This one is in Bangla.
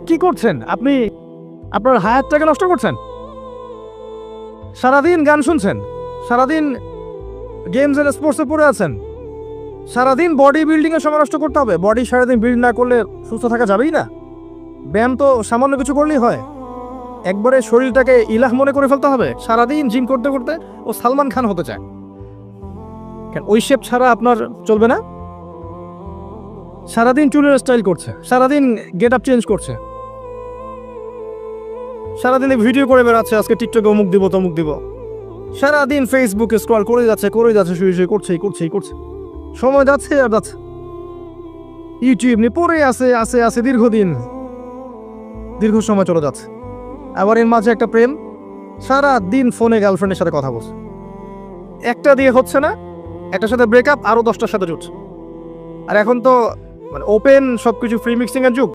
কি করছেন আপনি? আপনার হায়াতটাকে নষ্ট করছেন। সারাদিন গান শুনছেন, সারাদিন গেমস এন্ড স্পোর্টসে পড়ে আছেন, সারাদিন বডি বিল্ডিংয়ে সময় নষ্ট করতে হবে। বডি সারাদিন বিল্ড না করলে সুস্থ থাকা যাবেই না। ব্যায়াম তো সামান্য কিছু করলেই হয়, একবারে শরীরটাকে ইলাহ মনে করে ফেলতে হবে। সারাদিন জিম করতে করতে ও সালমান খান হতে চায়। কেন ওই শেপ ছাড়া আপনার চলবে না? সারাদিন চুলের স্টাইল করছে, সারাদিন গেট আপ চেঞ্জ করছে, সারাদিন ভিডিও করে বেড়াচ্ছে, আজকে টিকটকে অমুক দিব তমুক দিব, সারাদিন ফেসবুকে স্ক্রল করে যাচ্ছে শুয়ে করছে। সময় যাচ্ছে আর যাচ্ছে, ইউটিউব নিয়ে পড়ে আছে দীর্ঘদিন, দীর্ঘ সময় চলে যাচ্ছে। আবার এর মাঝে একটা প্রেম, সারা দিন ফোনে গার্লফ্রেন্ডের সাথে কথা বলছে, একটা দিয়ে হচ্ছে না, একটার সাথে ব্রেকআপ, আরো 10টার সাথে জুটছে। আর এখন তো মানে ওপেন সবকিছু ফ্রি মিক্সিং এর যুগ।